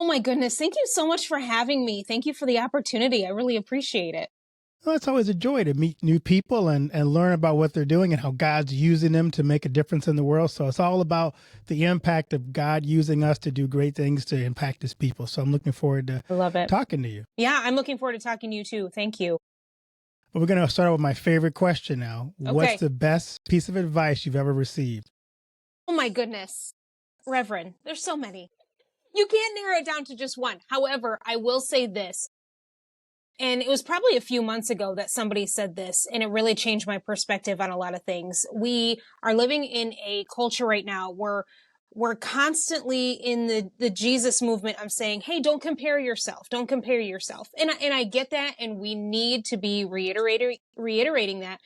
Oh my goodness. Thank you so much for having me. Thank you for the opportunity. I really appreciate it. Well, it's always a joy to meet new people and learn about what they're doing and how God's using them to make a difference in the world. So it's all about the impact of God using us to do great things to impact his people. So I'm looking forward to I love it. talking to you. Yeah, I'm looking forward to talking to you too. Thank you. We're going to start out with my favorite question now. Okay. What's the best piece of advice you've ever received? Oh my goodness. Reverend, there's so many. You can't narrow it down to just one. However, I will say this. And it was probably a few months ago that somebody said this, and it really changed my perspective on a lot of things. We are living in a culture right now where we're constantly in the Jesus movement of saying, hey, don't compare yourself. Don't compare yourself. And I get that, and we need to be reiterating that,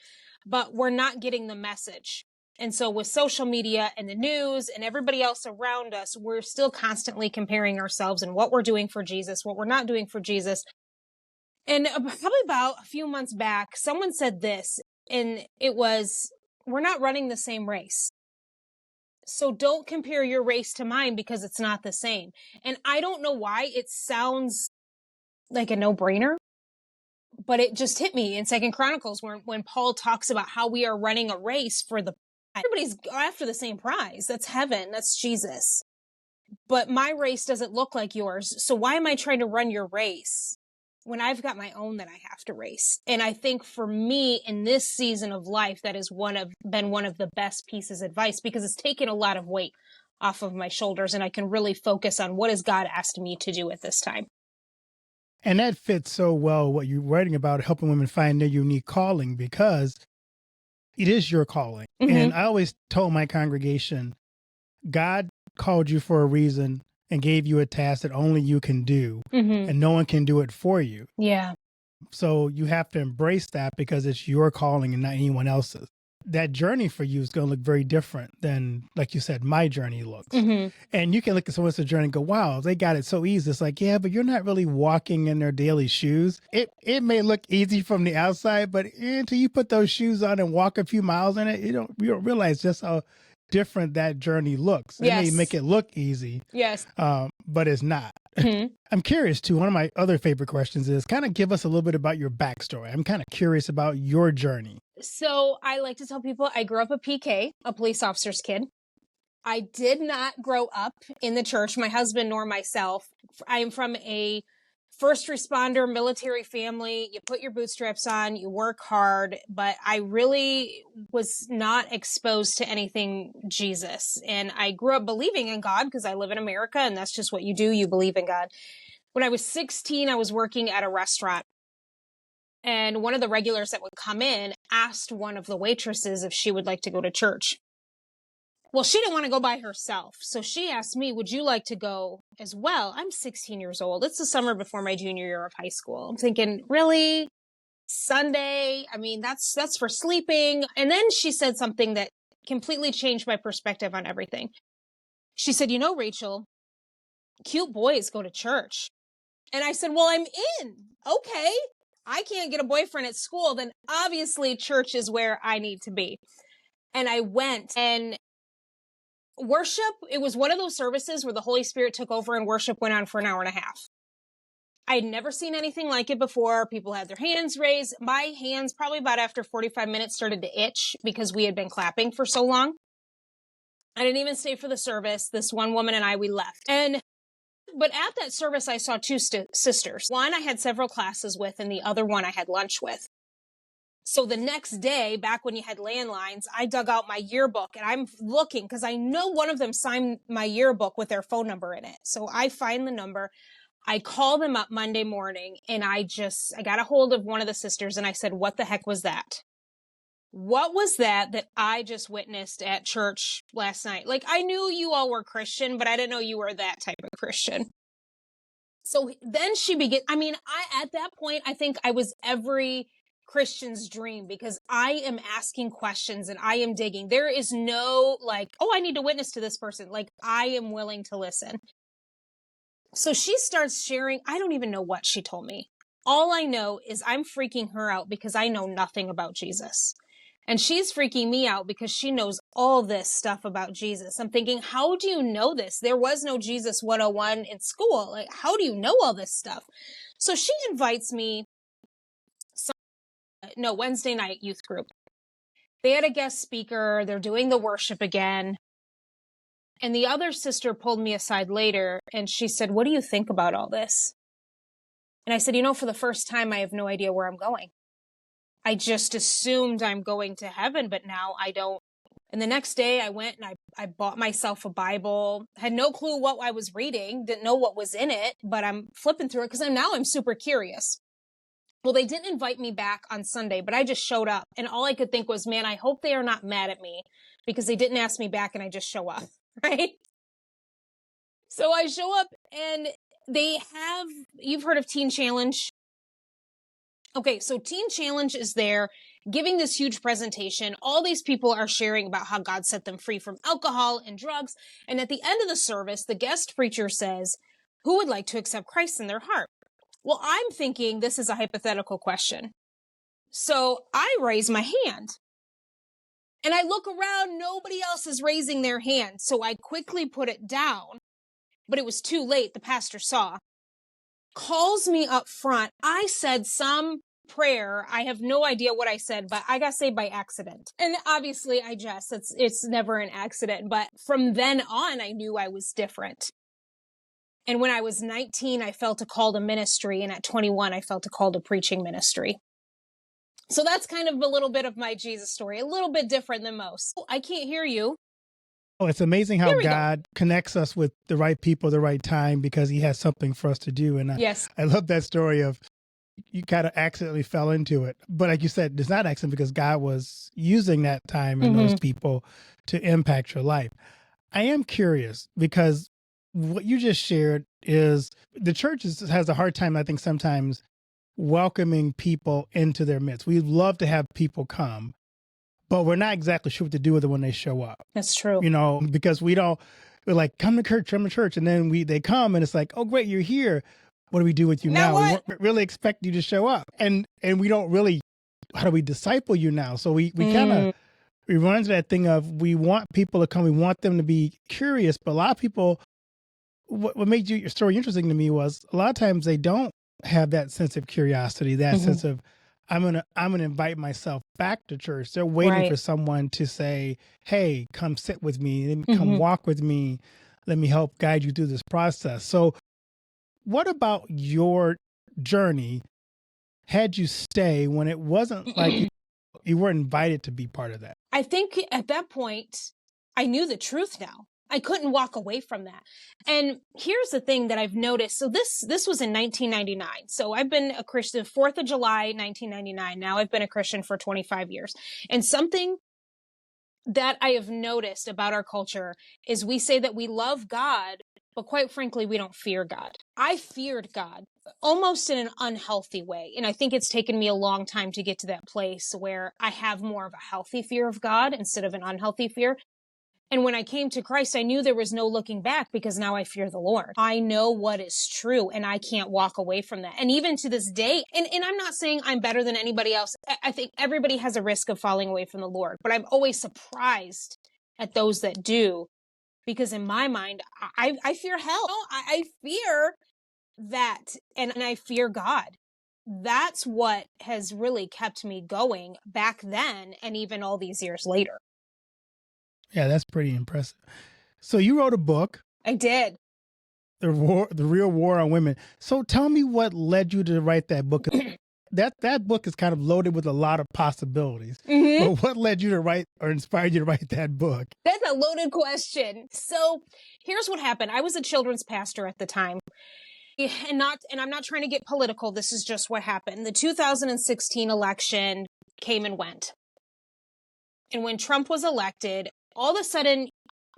but we're not getting the message. And so with social media and the news and everybody else around us, we're still constantly comparing ourselves and what we're doing for Jesus, what we're not doing for Jesus. And probably about a few months back, someone said this, and it was, we're not running the same race. So don't compare your race to mine because it's not the same. And I don't know why it sounds like a no-brainer, but it just hit me in Second Chronicles when Paul talks about how we are running a race for everybody's after the same prize. That's heaven. That's Jesus. But my race doesn't look like yours. So why am I trying to run your race when I've got my own that I have to race? And I think for me in this season of life, that has been one of the best pieces of advice, because it's taken a lot of weight off of my shoulders, and I can really focus on what has God asked me to do at this time. And that fits so well what you're writing about, helping women find their unique calling, because it is your calling. Mm-hmm. And I always told my congregation, God called you for a reason and gave you a task that only you can do, Mm-hmm. and no one can do it for you. Yeah. So you have to embrace that because it's your calling and not anyone else's. That journey for you is going to look very different than, like you said, my journey looks. Mm-hmm. And you can look at someone's journey and go, wow, they got it so easy. It's like, yeah, but you're not really walking in their daily shoes. It may look easy from the outside, but until you put those shoes on and walk a few miles in it, you don't realize just how different that journey looks. It may make it look easy, but it's not. Mm-hmm. I'm curious too. One of my other favorite questions is kind of give us a little bit about your backstory. I'm kind of curious about your journey. So I like to tell people I grew up a PK, a police officer's kid. I did not grow up in the church, my husband nor myself. I am from a first responder military family. You put your bootstraps on, you work hard, but I really was not exposed to anything Jesus. And I grew up believing in God because I live in America, and that's just what you do. You believe in God. When I was 16, I was working at a restaurant. And one of the regulars that would come in asked one of the waitresses if she would like to go to church. Well, she didn't want to go by herself. So she asked me, would you like to go as well? I'm 16 years old. It's the summer before my junior year of high school. I'm thinking, really? Sunday? I mean, that's for sleeping. And then she said something that completely changed my perspective on everything. She said, you know, Rachel, cute boys go to church. And I said, well, I'm in. Okay. I can't get a boyfriend at school, then obviously church is where I need to be. And I went, and worship, it was one of those services where the Holy Spirit took over and worship went on for an hour and a half. I had never seen anything like it before. People had their hands raised. My hands, probably about after 45 minutes, started to itch because we had been clapping for so long. I didn't even stay for the service. This one woman and I, we left. But at that service, I saw two sisters. One I had several classes with, and the other one I had lunch with. So the next day, back when you had landlines, I dug out my yearbook, and I'm looking because I know one of them signed my yearbook with their phone number in it. So I find the number. I call them up Monday morning, and I got a hold of one of the sisters, and I said, what the heck was that? What was that I just witnessed at church last night? Like, I knew you all were Christian, but I didn't know you were that type of Christian. So then at that point, I think I was every Christian's dream, because I am asking questions and I am digging. There is no I need to witness to this person. Like, I am willing to listen. So she starts sharing. I don't even know what she told me. All I know is I'm freaking her out because I know nothing about Jesus. And she's freaking me out because she knows all this stuff about Jesus. I'm thinking, how do you know this? There was no Jesus 101 in school. Like, how do you know all this stuff? So she invites me, Wednesday night youth group. They had a guest speaker. They're doing the worship again. And the other sister pulled me aside later and she said, what do you think about all this? And I said, for the first time, I have no idea where I'm going. I just assumed I'm going to heaven, but now I don't. And the next day I went and I bought myself a Bible. Had no clue what I was reading, didn't know what was in it, but I'm flipping through it because I'm super curious. Well, they didn't invite me back on Sunday, but I just showed up. And all I could think was, man, I hope they are not mad at me because they didn't ask me back and I just show up, right? So I show up and you've heard of Teen Challenge. Okay, so Teen Challenge is there giving this huge presentation. All these people are sharing about how God set them free from alcohol and drugs. And at the end of the service, the guest preacher says, who would like to accept Christ in their heart? Well, I'm thinking this is a hypothetical question. So I raise my hand. And I look around, nobody else is raising their hand. So I quickly put it down. But it was too late. The pastor saw. Calls me up front. I said some prayer. I have no idea what I said, but I got saved by accident. And obviously I jest. It's never an accident. But from then on, I knew I was different. And when I was 19, I felt a call to ministry. And at 21, I felt a call to preaching ministry. So that's kind of a little bit of my Jesus story, a little bit different than most. I can't hear you. Oh, it's amazing how God connects us with the right people at the right time because he has something for us to do. And yes. I love that story of you kind of accidentally fell into it. But like you said, it's not accident because God was using that time and those people to impact your life. I am curious because what you just shared is the church has a hard time, I think, sometimes welcoming people into their midst. We love to have people come, but we're not exactly sure what to do with it when they show up. That's true. Because we're like, come to church. And then they come and it's like, oh, great, you're here. What do we do with you now? We weren't really expect you to show up. And we don't really, how do we disciple you now? So we kind of, we run into that thing of we want people to come. We want them to be curious. But a lot of people, what made your story interesting to me was a lot of times they don't have that sense of curiosity, that sense of, I'm gonna invite myself back to church. They're waiting for someone to say, hey, come sit with me, come walk with me. Let me help guide you through this process. So what about your journey had you stay when it wasn't like you weren't invited to be part of that? I think at that point, I knew the truth now. I couldn't walk away from that. And here's the thing that I've noticed. So this was in 1999. So I've been a Christian, 4th of July, 1999. Now I've been a Christian for 25 years. And something that I have noticed about our culture is we say that we love God, but quite frankly, we don't fear God. I feared God almost in an unhealthy way. And I think it's taken me a long time to get to that place where I have more of a healthy fear of God instead of an unhealthy fear. And when I came to Christ, I knew there was no looking back because now I fear the Lord. I know what is true and I can't walk away from that. And even to this day, and I'm not saying I'm better than anybody else. I think everybody has a risk of falling away from the Lord, but I'm always surprised at those that do because in my mind, I fear hell. I fear that and I fear God. That's what has really kept me going back then and even all these years later. Yeah, that's pretty impressive. So you wrote a book. I did. The Real War on Women. So tell me what led you to write that book. That book is kind of loaded with a lot of possibilities. But what led you to write or inspired you to write that book? That's a loaded question. So here's what happened. I was a children's pastor at the time. And I'm not trying to get political. This is just what happened. The 2016 election came and went. And when Trump was elected, all of a sudden,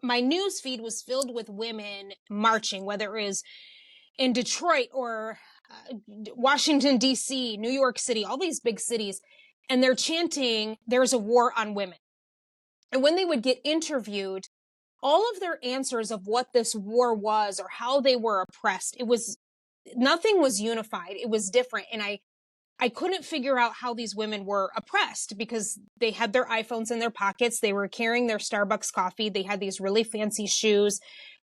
my news feed was filled with women marching, whether it was in Detroit or Washington, D.C., New York City, all these big cities. And they're chanting, there's a war on women. And when they would get interviewed, all of their answers of what this war was or how they were oppressed, nothing was unified. It was different. And I couldn't figure out how these women were oppressed because they had their iPhones in their pockets. They were carrying their Starbucks coffee. They had these really fancy shoes.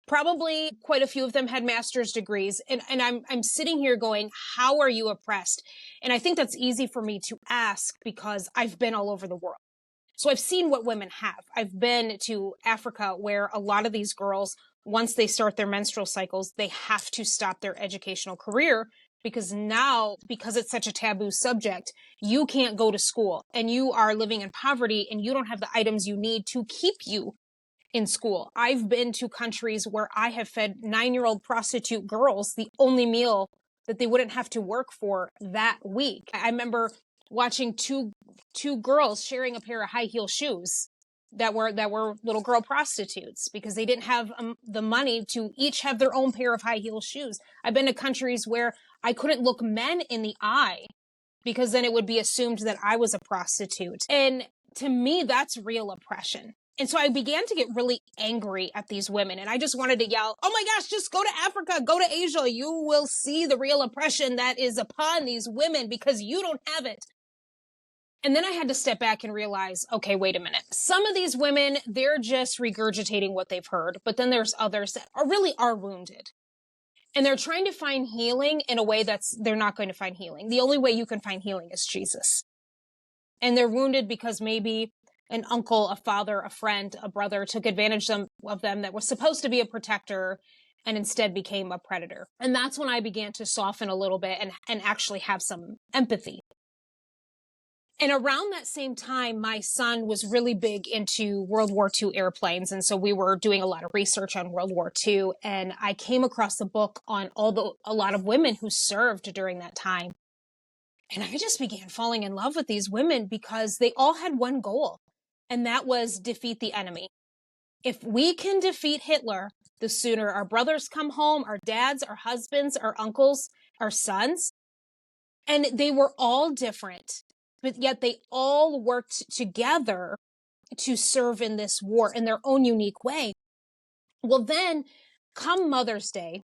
Probably quite a few of them had master's degrees. And I'm sitting here going, how are you oppressed? And I think that's easy for me to ask because I've been all over the world. So I've seen what women have. I've been to Africa where a lot of these girls, once they start their menstrual cycles, they have to stop their educational career because now, because it's such a taboo subject, you can't go to school and you are living in poverty and you don't have the items you need to keep you in school. I've been to countries where I have fed 9-year-old prostitute girls the only meal that they wouldn't have to work for that week. I remember watching two girls sharing a pair of high heel shoes that were little girl prostitutes because they didn't have the money to each have their own pair of high heel shoes. I've been to countries where I couldn't look men in the eye because then it would be assumed that I was a prostitute. And to me, that's real oppression. And so I began to get really angry at these women. And I just wanted to yell, oh my gosh, just go to Africa, go to Asia. You will see the real oppression that is upon these women because you don't have it. And then I had to step back and realize, okay, wait a minute. Some of these women, they're just regurgitating what they've heard. But then there's others that are wounded. And they're trying to find healing in a way they're not going to find healing. The only way you can find healing is Jesus. And they're wounded because maybe an uncle, a father, a friend, a brother took advantage of them that was supposed to be a protector and instead became a predator. And that's when I began to soften a little bit and actually have some empathy. And around that same time, my son was really big into World War II airplanes. And so we were doing a lot of research on World War II. And I came across a book on a lot of women who served during that time. And I just began falling in love with these women because they all had one goal, and that was defeat the enemy. If we can defeat Hitler, the sooner our brothers come home, our dads, our husbands, our uncles, our sons. And they were all different, but yet they all worked together to serve in this war in their own unique way. Well, then come Mother's Day,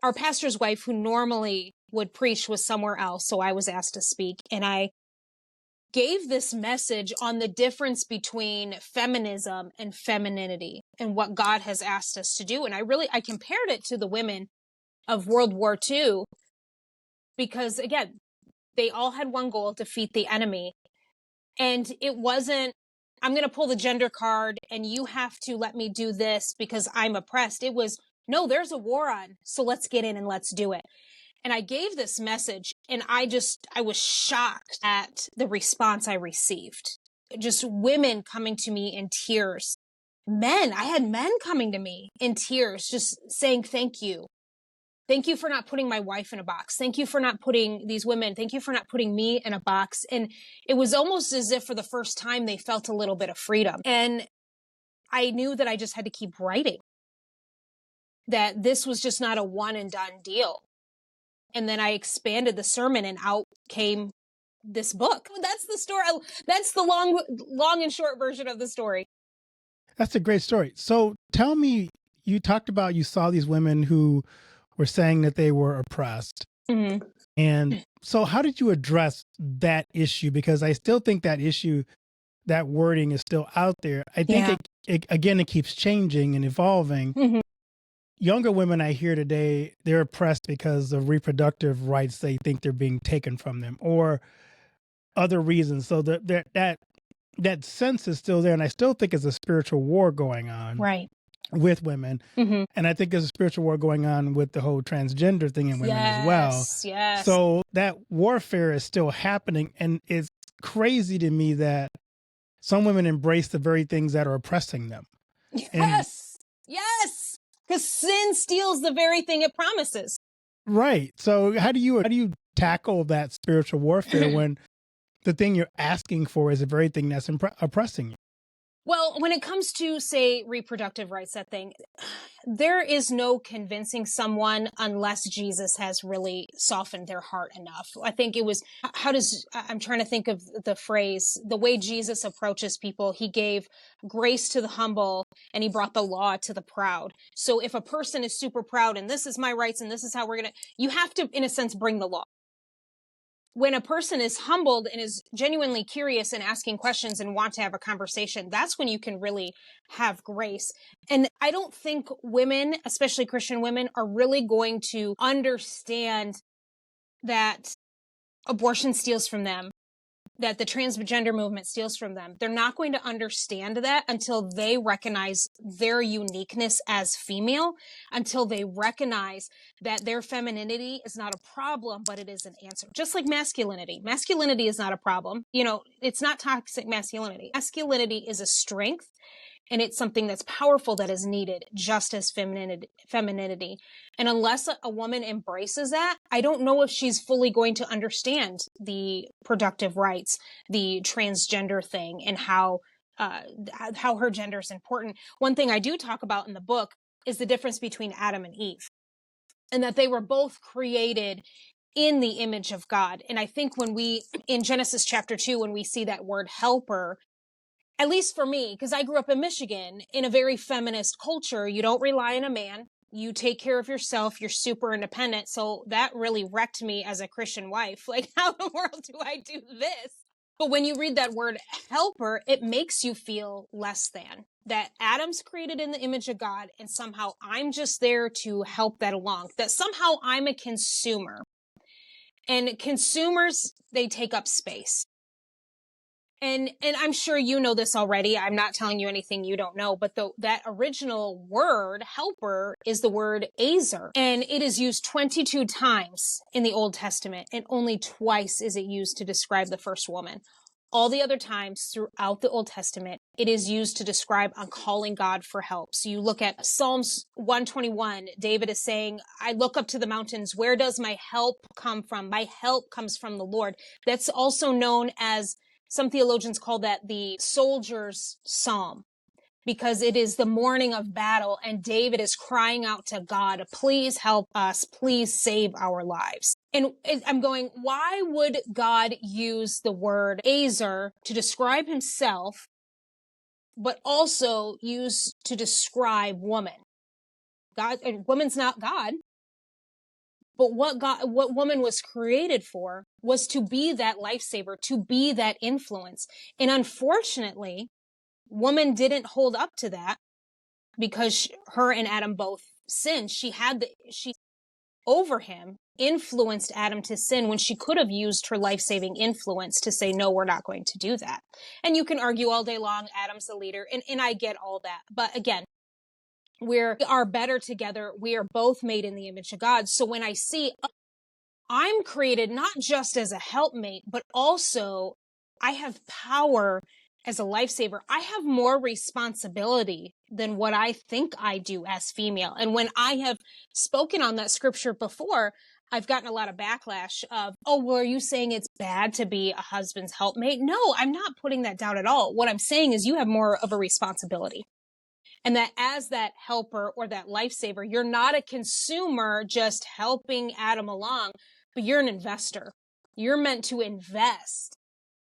our pastor's wife, who normally would preach, was somewhere else. So I was asked to speak, and I gave this message on the difference between feminism and femininity and what God has asked us to do. And I compared it to the women of World War II because, again, they all had one goal: defeat the enemy. And it wasn't, I'm going to pull the gender card and you have to let me do this because I'm oppressed. It was, no, there's a war on, so let's get in and let's do it. And I gave this message and I was shocked at the response I received. Just women coming to me in tears. I had men coming to me in tears, just saying, thank you. Thank you for not putting my wife in a box. Thank you for not putting these women. Thank you for not putting me in a box. And it was almost as if for the first time they felt a little bit of freedom. And I knew that I just had to keep writing, that this was just not a one and done deal. And then I expanded the sermon and out came this book. That's the story. That's the long and short version of the story. That's a great story. So tell me, you talked about you saw these women who were saying that they were oppressed. Mm-hmm. And so how did you address that issue? Because I still think that issue, that wording is still out there. I think it keeps changing and evolving. Mm-hmm. Younger women I hear today, they're oppressed because of reproductive rights they think they're being taken from them or other reasons. So that sense is still there. And I still think it's a spiritual war going on. Right. With women. Mm-hmm. And I think there's a spiritual war going on with the whole transgender thing in women as well. Yes. So that warfare is still happening. And it's crazy to me that some women embrace the very things that are oppressing them. Yes. Because sin steals the very thing it promises. Right. So how do you tackle that spiritual warfare when the thing you're asking for is the very thing that's oppressing you? Well, when it comes to, say, reproductive rights, that thing, there is no convincing someone unless Jesus has really softened their heart enough. I think it was, I'm trying to think of the phrase, the way Jesus approaches people. He gave grace to the humble and he brought the law to the proud. So if a person is super proud and this is my rights and this is how you have to, in a sense, bring the law. when a person is humbled and is genuinely curious and asking questions and want to have a conversation, that's when you can really have grace. And I don't think women, especially Christian women, are really going to understand that abortion steals from them, that the transgender movement steals from them. They're not going to understand that until they recognize their uniqueness as female, until they recognize that their femininity is not a problem, but it is an answer. Just like masculinity. Masculinity is not a problem. You know, it's not toxic masculinity. Masculinity is a strength. And it's something that's powerful that is needed, just as femininity. And unless a woman embraces that, I don't know if she's fully going to understand the productive rights, the transgender thing, and how her gender is important. One thing I do talk about in the book is the difference between Adam and Eve, and that they were both created in the image of God. And I think in Genesis chapter 2, when we see that word helper, at least for me, because I grew up in Michigan in a very feminist culture, you don't rely on a man. You take care of yourself. You're super independent. So that really wrecked me as a Christian wife. Like, how in the world do I do this? But when you read that word helper, it makes you feel less than. That Adam's created in the image of God, and somehow I'm just there to help that along. That somehow I'm a consumer. And consumers, they take up space. And I'm sure you know this already. I'm not telling you anything you don't know, but that original word, helper, is the word azer. And it is used 22 times in the Old Testament, and only twice is it used to describe the first woman. All the other times throughout the Old Testament, it is used to describe on calling God for help. So you look at Psalms 121, David is saying, I look up to the mountains. Where does my help come from? My help comes from the Lord. That's also known as, some theologians call that the soldier's psalm, because it is the morning of battle and David is crying out to God, please help us, please save our lives. And I'm going, why would God use the word azer to describe himself, but also use to describe woman? God, woman's not God. But what woman was created for was to be that lifesaver, to be that influence. And unfortunately, woman didn't hold up to that because her and Adam both sinned. She over him influenced Adam to sin when she could have used her life-saving influence to say, no, we're not going to do that. And you can argue all day long, Adam's the leader, and I get all that. But again, we are better together. We are both made in the image of God. So when I see I'm created not just as a helpmate, but also I have power as a lifesaver. I have more responsibility than what I think I do as female. And when I have spoken on that scripture before, I've gotten a lot of backlash of, oh, well, are you saying it's bad to be a husband's helpmate? No, I'm not putting that down at all. What I'm saying is you have more of a responsibility. And that as that helper or that lifesaver, you're not a consumer just helping Adam along, but you're an investor. You're meant to invest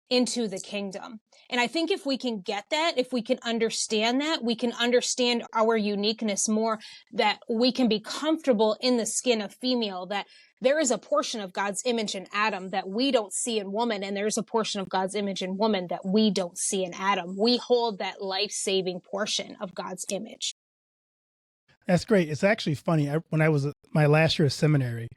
into the kingdom. And I think if we can get that, if we can understand that, we can understand our uniqueness more, that we can be comfortable in the skin of female, that there is a portion of God's image in Adam that we don't see in woman, and there's a portion of God's image in woman that we don't see in Adam. We hold that life-saving portion of God's image. That's great. It's actually funny. When I was my last year of seminary,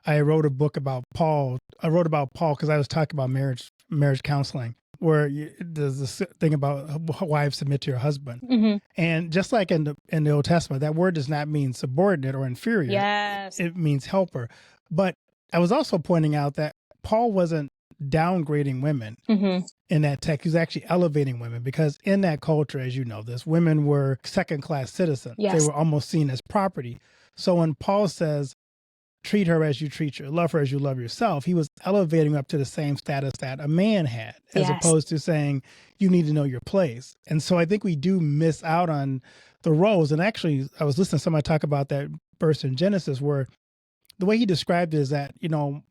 I wrote a book about Paul. I wrote about Paul because I was talking about marriage counseling, where there's this thing about wives submit to your husband. Mm-hmm. And just like in the Old Testament, that word does not mean subordinate or inferior. Yes. It means helper. But I was also pointing out that Paul wasn't downgrading women in that text. He was actually elevating women, because in that culture, as you know this, women were second-class citizens. Yes. They were almost seen as property. So when Paul says, treat her as you love her as you love yourself, he was elevating up to the same status that a man had, as opposed to saying you need to know your place. And so I think we do miss out on the roles. And actually, I was listening to somebody talk about that verse in Genesis where the way he described it is that,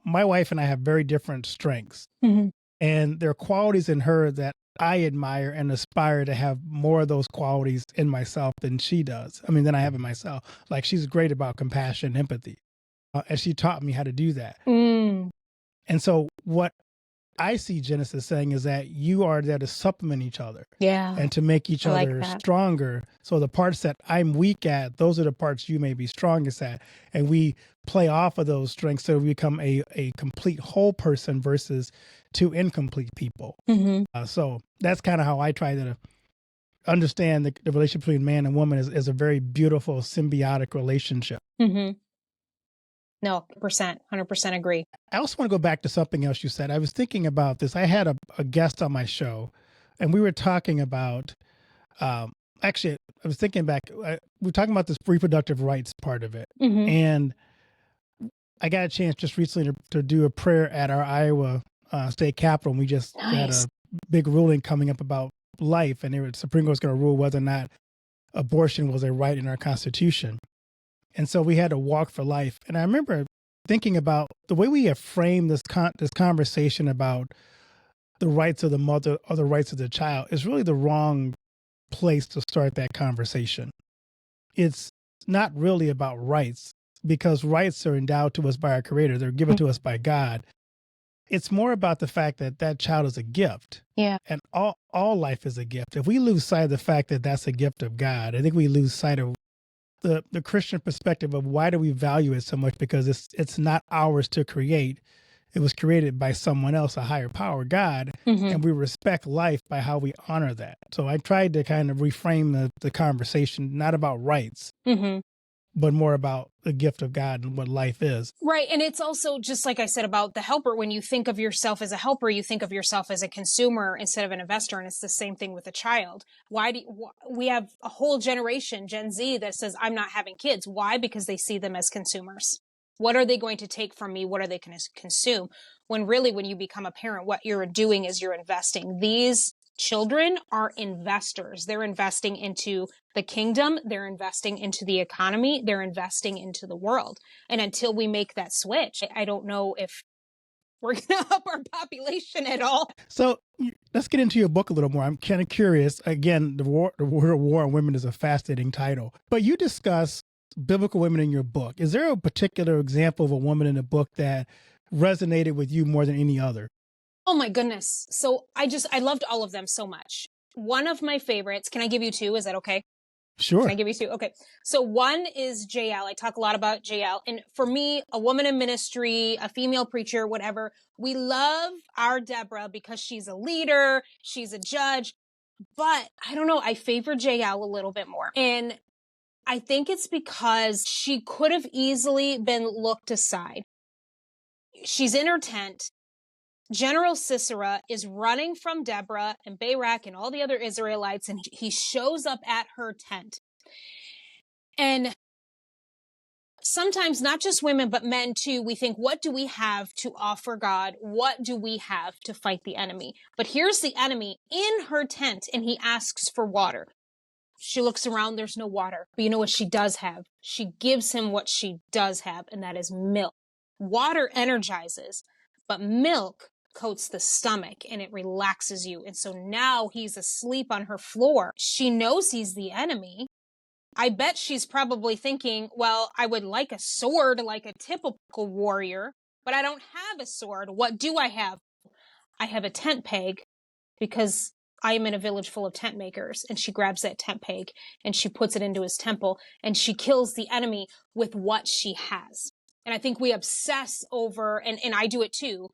my wife and I have very different strengths. Mm-hmm. And there are qualities in her that I admire and aspire to have more of those qualities in myself than she does. Than I have in myself. Like, she's great about compassion, empathy. And she taught me how to do that. Mm. And so what I see Genesis saying is that you are there to supplement each other. Yeah. And to make each other stronger. So the parts that I'm weak at, those are the parts you may be strongest at. And we play off of those strengths so we become a complete whole person versus two incomplete people. So that's kind of how I try to understand the relationship between man and woman is a very beautiful symbiotic relationship. No, 100% agree. I also want to go back to something else you said. I was thinking about this. I had a guest on my show, and we were talking about, actually, I was thinking back, we were talking about this reproductive rights part of it. And I got a chance just recently to do a prayer at our Iowa state capitol. And we just had a big ruling coming up about life, and the Supreme Court was going to rule whether or not abortion was a right in our Constitution. And so we had to walk for life. And I remember thinking about the way we have framed this conversation about the rights of the mother or the rights of the child is really the wrong place to start that conversation. It's not really about rights, because rights are endowed to us by our Creator. They're given to us by God. It's more about the fact that that child is a gift. Yeah. And all life is a gift. If we lose sight of the fact that that's a gift of God, I think we lose sight of the Christian perspective of why do we value it so much, because it's not ours to create. It was created by someone else, a higher power, God, and we respect life by how we honor that. So I tried to kind of reframe the conversation, not about rights, but more about the gift of God and what life is. Right. And it's also just like I said about the helper. When you think of yourself as a helper, you think of yourself as a consumer instead of an investor. And it's the same thing with a child. We have a whole generation, Gen Z, that says, I'm not having kids. Why? Because they see them as consumers. What are they going to take from me? What are they going to consume? When really, when you become a parent, what you're doing is you're investing. These children are investors. They're investing into the kingdom. They're investing into the economy. They're investing into the world. And until we make that switch, I don't know if we're going to up our population at all. So let's get into your book a little more. I'm kind of curious. Again, the Word of War on Women is a fascinating title, but you discuss biblical women in your book. Is there a particular example of a woman in the book that resonated with you more than any other? Oh my goodness. So I loved all of them so much. One of my favorites, can I give you two? Is that okay? Sure. Can I give you two? Okay. So one is Jael. I talk a lot about Jael. And for me, a woman in ministry, a female preacher, whatever, we love our Deborah because she's a leader, she's a judge. But I don't know, I favor Jael a little bit more. And I think it's because she could have easily been looked aside. She's in her tent. General Sisera is running from Deborah and Barak and all the other Israelites, and he shows up at her tent. And sometimes not just women, but men too, we think, what do we have to offer God? What do we have to fight the enemy? But here's the enemy in her tent, and he asks for water. She looks around, there's no water. But you know what she does have? She gives him what she does have, and that is milk. Water energizes, but milk coats the stomach and it relaxes you. And so now he's asleep on her floor. She knows he's the enemy. I bet she's probably thinking, well, I would like a sword like a typical warrior, but I don't have a sword. What do I have? I have a tent peg because I am in a village full of tent makers. And she grabs that tent peg and she puts it into his temple and she kills the enemy with what she has. And I think we obsess over, and I do it too,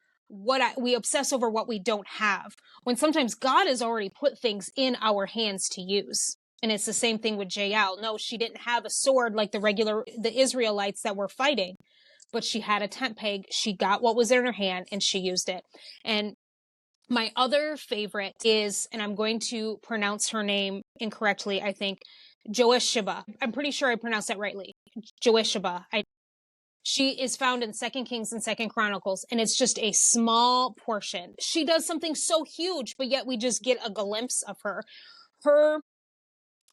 we obsess over what we don't have, when sometimes God has already put things in our hands to use. And it's the same thing with Jael. No, she didn't have a sword like the Israelites that were fighting, but she had a tent peg. She got what was in her hand and she used it. And my other favorite is, and I'm going to pronounce her name incorrectly, I think, Joasheba. I'm pretty sure I pronounced that rightly. Joasheba. She is found in 2 Kings and 2 Chronicles, and it's just a small portion. She does something so huge, but yet we just get a glimpse of her. Her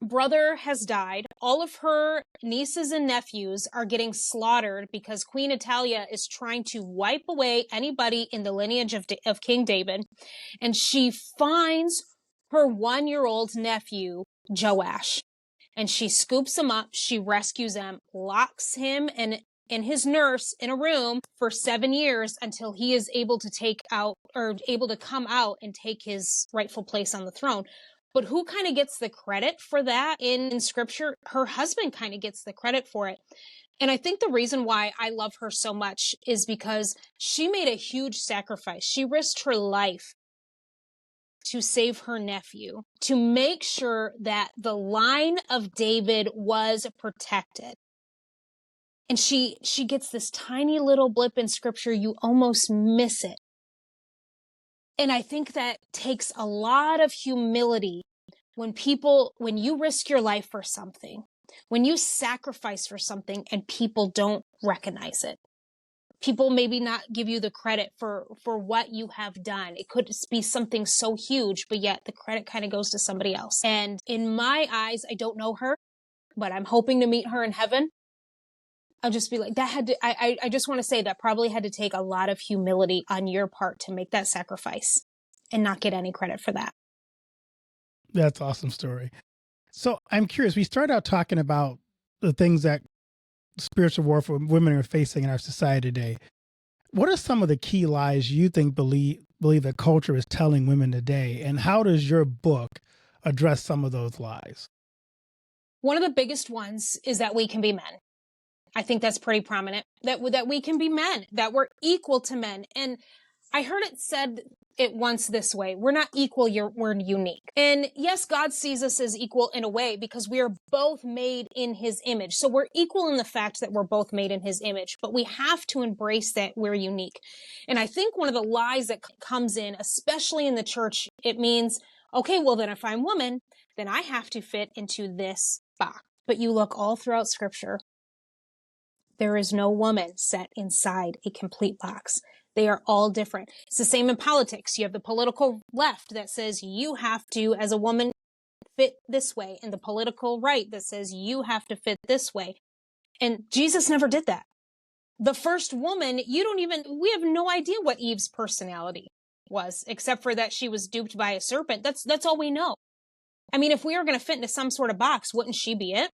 brother has died. All of her nieces and nephews are getting slaughtered because Queen Italia is trying to wipe away anybody in the lineage of King David. And she finds her 1-year-old nephew, Joash, and she scoops him up. She rescues him, locks him in and his nurse in a room for 7 years until he is able to take out or able to come out and take his rightful place on the throne. But who kind of gets the credit for that in scripture? Her husband kind of gets the credit for it. And I think the reason why I love her so much is because she made a huge sacrifice. She risked her life to save her nephew, to make sure that the line of David was protected. And she gets this tiny little blip in scripture. You almost miss it. And I think that takes a lot of humility when you risk your life for something, when you sacrifice for something and people don't recognize it. People maybe not give you the credit for what you have done. It could be something so huge, but yet the credit kind of goes to somebody else. And in my eyes, I don't know her, but I'm hoping to meet her in heaven. I'll just be like, I just want to say that probably had to take a lot of humility on your part to make that sacrifice and not get any credit for that. That's an awesome story. So I'm curious, we started out talking about the things that spiritual warfare women are facing in our society today. What are some of the key lies you think believe that culture is telling women today? And how does your book address some of those lies? One of the biggest ones is that we can be men. I think that's pretty prominent, that we can be men, that we're equal to men. And I heard it said it once this way: we're not equal, we're unique. And yes, God sees us as equal in a way because we are both made in his image. So we're equal in the fact that we're both made in his image, but we have to embrace that we're unique. And I think one of the lies that comes in, especially in the church, it means, okay, well then if I'm woman, then I have to fit into this box. But you look all throughout scripture, there is no woman set inside a complete box. They are all different. It's the same in politics. You have the political left that says you have to, as a woman, fit this way, and the political right that says you have to fit this way. And Jesus never did that. The first woman, we have no idea what Eve's personality was, except for that she was duped by a serpent. That's all we know. I mean, if we were going to fit into some sort of box, wouldn't she be it?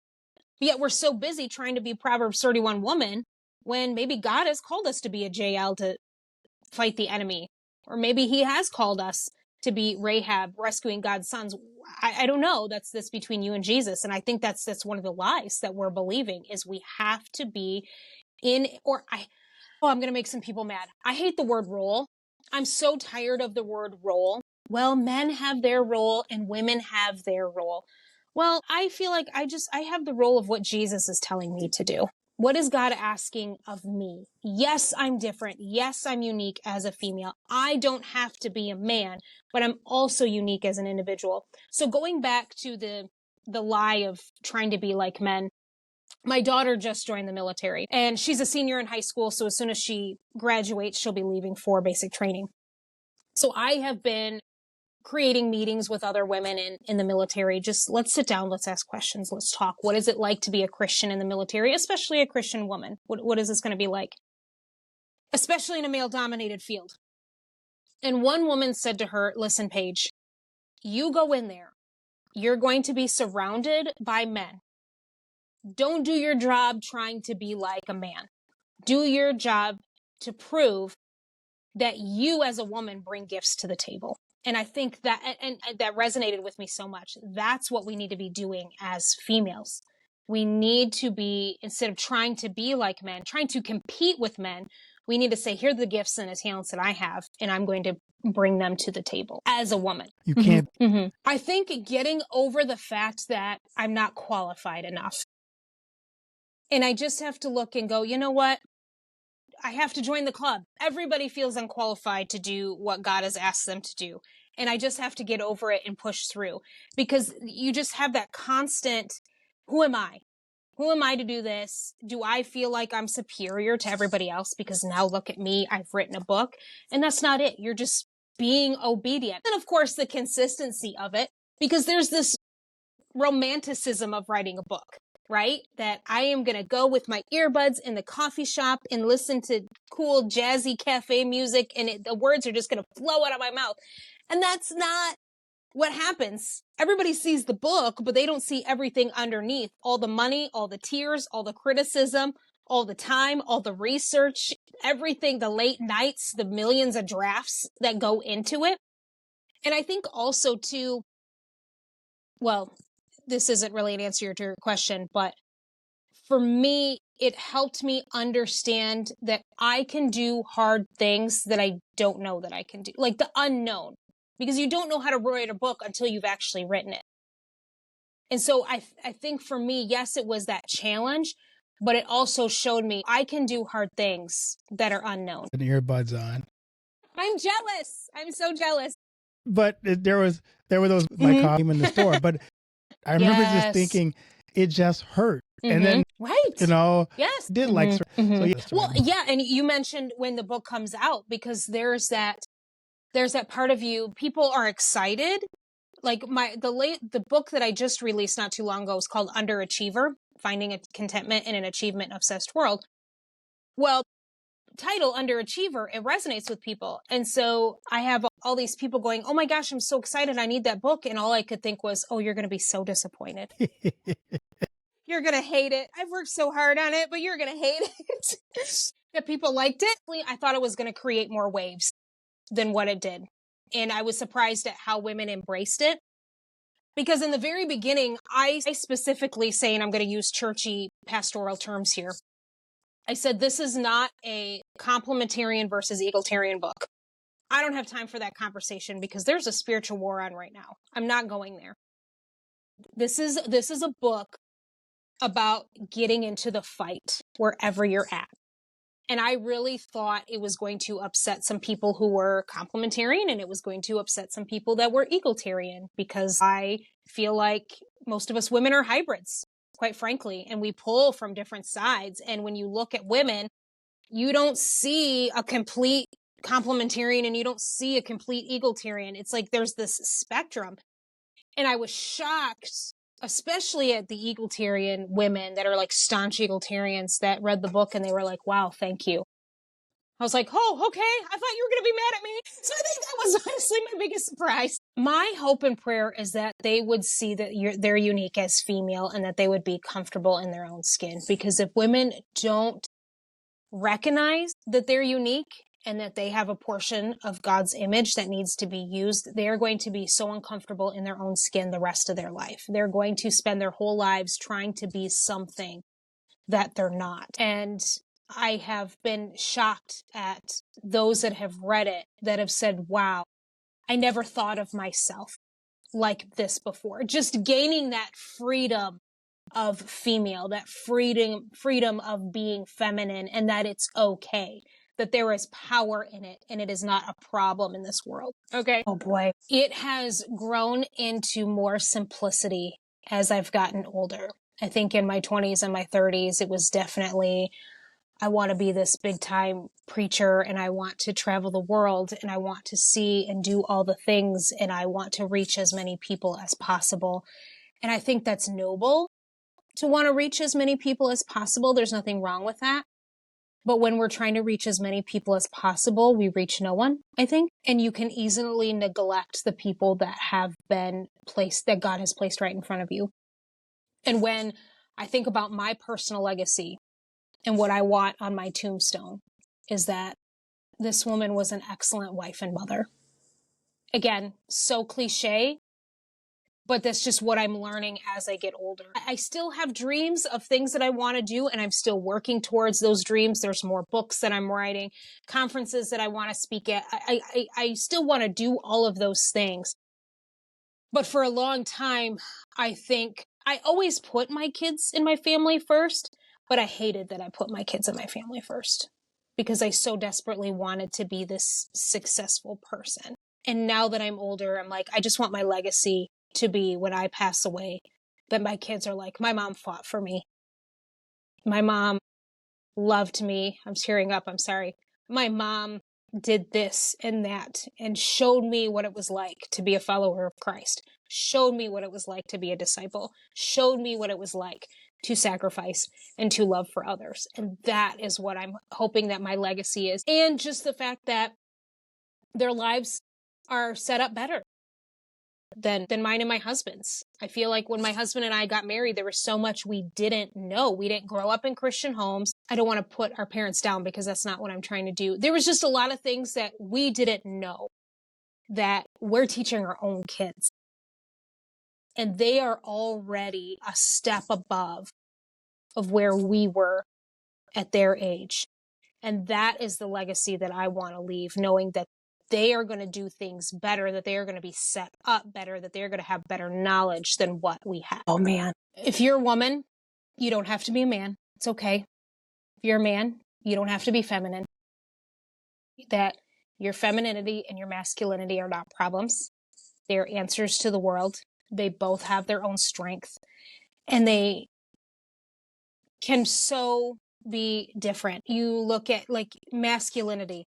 But yet we're so busy trying to be Proverbs 31 woman when maybe God has called us to be a JL to fight the enemy. Or maybe he has called us to be Rahab, rescuing God's sons. I don't know. That's between you and Jesus. And I think that's one of the lies that we're believing is we have to be I'm going to make some people mad. I hate the word role. I'm so tired of the word role. Well, men have their role and women have their role. Well, I feel like I have the role of what Jesus is telling me to do. What is God asking of me? Yes, I'm different. Yes, I'm unique as a female. I don't have to be a man, but I'm also unique as an individual. So going back to the lie of trying to be like men, my daughter just joined the military and she's a senior in high school. So as soon as she graduates, she'll be leaving for basic training. So I have been creating meetings with other women in the military. Just let's sit down, let's ask questions, let's talk. What is it like to be a Christian in the military, especially a Christian woman? What is this going to be like? Especially in a male-dominated field. And one woman said to her, listen, Paige, you go in there. You're going to be surrounded by men. Don't do your job trying to be like a man. Do your job to prove that you as a woman bring gifts to the table. And I think that, and that resonated with me so much. That's what we need to be doing as females. We need to be, instead of trying to be like men, trying to compete with men, we need to say, here are the gifts and the talents that I have, and I'm going to bring them to the table as a woman. You can't. Mm-hmm. I think getting over the fact that I'm not qualified enough. And I just have to look and go, you know what? I have to join the club. Everybody feels unqualified to do what God has asked them to do. And I just have to get over it and push through, because you just have that constant, who am I? Who am I to do this? Do I feel like I'm superior to everybody else because now look at me, I've written a book? And that's not it. You're just being obedient. And of course, the consistency of it, because there's this romanticism of writing a book. Right? That I am going to go with my earbuds in the coffee shop and listen to cool jazzy cafe music, and the words are just going to flow out of my mouth. And that's not what happens. Everybody sees the book, but they don't see everything underneath. All the money, all the tears, all the criticism, all the time, all the research, everything, the late nights, the millions of drafts that go into it. And I think also too, well, this isn't really an answer to your question, but for me, it helped me understand that I can do hard things that I don't know that I can do, like the unknown, because you don't know how to write a book until you've actually written it. And so I think for me, yes, it was that challenge, but it also showed me I can do hard things that are unknown. And earbuds on. I'm jealous. I'm so jealous. But there were those my coffee in the store. But I remember just thinking it just hurt. And then right. Yes. Did like so yeah, well, yeah, and you mentioned when the book comes out, because there's that part of you, people are excited. Like the book that I just released not too long ago is called Underachiever, Finding a Contentment in an Achievement Obsessed World. Well, title Underachiever, it resonates with people. And so I have all these people going, oh my gosh, I'm so excited. I need that book. And all I could think was, oh, you're going to be so disappointed. You're going to hate it. I've worked so hard on it, but you're going to hate it. That people liked it. I thought it was going to create more waves than what it did. And I was surprised at how women embraced it. Because in the very beginning, I specifically say, and I'm going to use churchy pastoral terms here, I said, this is not a complementarian versus egalitarian book. I don't have time for that conversation because there's a spiritual war on right now. I'm not going there. This is a book about getting into the fight wherever you're at. And I really thought it was going to upset some people who were complementarian, and it was going to upset some people that were egalitarian, because I feel like most of us women are hybrids, quite frankly, and we pull from different sides. And when you look at women, you don't see a complete complementarian and you don't see a complete egalitarian. It's like there's this spectrum. And I was shocked, especially at the egalitarian women that are like staunch egalitarians that read the book and they were like, wow, thank you. I was like, oh, okay. I thought you were going to be mad at me. So I think that was honestly my biggest surprise. My hope and prayer is that they would see that they're unique as female and that they would be comfortable in their own skin. Because if women don't recognize that they're unique and that they have a portion of God's image that needs to be used, they're going to be so uncomfortable in their own skin the rest of their life. They're going to spend their whole lives trying to be something that they're not. And I have been shocked at those that have read it that have said, wow, I never thought of myself like this before. Just gaining that freedom of female, that freedom of being feminine, and that it's okay, that there is power in it and it is not a problem in this world. Okay. Oh boy. It has grown into more simplicity as I've gotten older. I think in my 20s and my 30s, it was definitely, I want to be this big time preacher and I want to travel the world and I want to see and do all the things and I want to reach as many people as possible. And I think that's noble to want to reach as many people as possible. There's nothing wrong with that. But when we're trying to reach as many people as possible, we reach no one, I think. And you can easily neglect the people that have been placed, that God has placed right in front of you. And when I think about my personal legacy and what I want on my tombstone is that this woman was an excellent wife and mother. Again, so cliche, but that's just what I'm learning as I get older. I still have dreams of things that I want to do, and I'm still working towards those dreams. There's more books that I'm writing, conferences that I want to speak at. I still want to do all of those things. But for a long time, I think I always put my kids in my family first, but I hated that I put my kids in my family first because I so desperately wanted to be this successful person. And now that I'm older, I'm like, I just want my legacy to be when I pass away, that my kids are like, my mom fought for me. My mom loved me. I'm tearing up. I'm sorry. My mom did this and that and showed me what it was like to be a follower of Christ, showed me what it was like to be a disciple, showed me what it was like to sacrifice and to love for others. And that is what I'm hoping that my legacy is. And just the fact that their lives are set up better. than mine and my husband's. I feel like when my husband and I got married, there was so much we didn't know. We didn't grow up in Christian homes. I don't want to put our parents down because that's not what I'm trying to do. There was just a lot of things that we didn't know that we're teaching our own kids. And they are already a step above of where we were at their age. And that is the legacy that I want to leave, knowing that they are going to do things better, that they are going to be set up better, that they're going to have better knowledge than what we have. Oh, man. If you're a woman, you don't have to be a man. It's okay. If you're a man, you don't have to be feminine. That your femininity and your masculinity are not problems. They are answers to the world. They both have their own strength. And they can so be different. You look at like masculinity.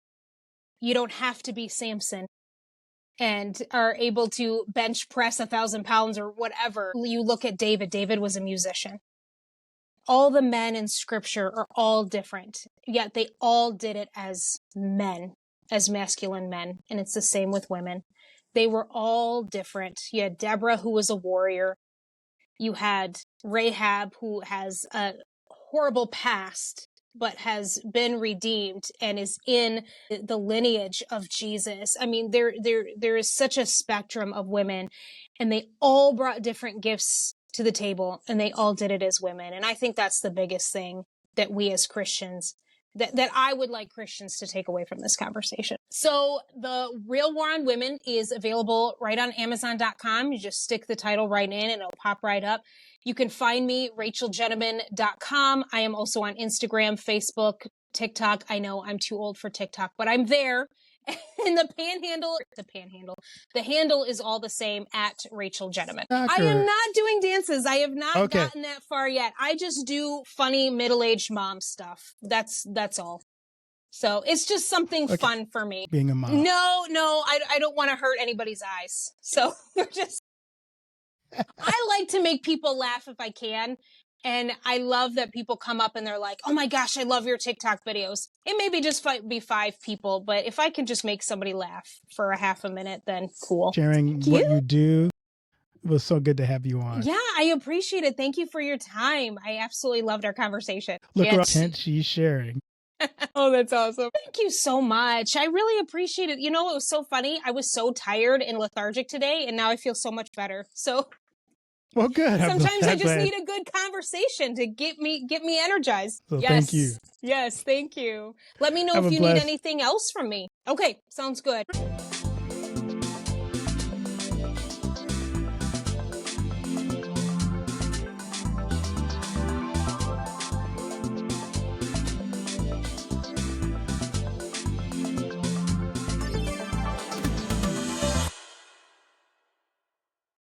You don't have to be Samson and are able to bench press 1,000 pounds or whatever. You look at David. David was a musician. All the men in scripture are all different, yet they all did it as men, as masculine men. And it's the same with women. They were all different. You had Deborah, who was a warrior. You had Rahab, who has a horrible past, but has been redeemed and is in the lineage of Jesus. I mean, there is such a spectrum of women, and they all brought different gifts to the table, and they all did it as women. And I think that's the biggest thing that we as Christians, that I would like Christians to take away from this conversation. So the Real War on Women is available right on Amazon.com. You just stick the title right in and it'll pop right up. You can find me, RachelJenneman.com. I am also on Instagram, Facebook, TikTok. I know I'm too old for TikTok, but I'm there. And the handle is all the same at Rachael Jenneman. I am not doing dances. I have not gotten that far yet. I just do funny middle-aged mom stuff. That's all. So it's just something fun for me. Being a mom. No, I don't want to hurt anybody's eyes. So we're just, I like to make people laugh if I can. And I love that people come up and they're like, oh my gosh, I love your TikTok videos. It may be just be 5 people, but if I can just make somebody laugh for a half a minute, then cool. Sharing what you do. It was so good to have you on. Yeah, I appreciate it. Thank you for your time. I absolutely loved our conversation. Look what content she's sharing. Oh, that's awesome. Thank you so much. I really appreciate it. You know, it was so funny. I was so tired and lethargic today, and now I feel so much better. So well, good. Sometimes I just need a good conversation to get me energized. So yes. Thank you. Yes, thank you. Let me know if you need anything else from me. Okay, sounds good.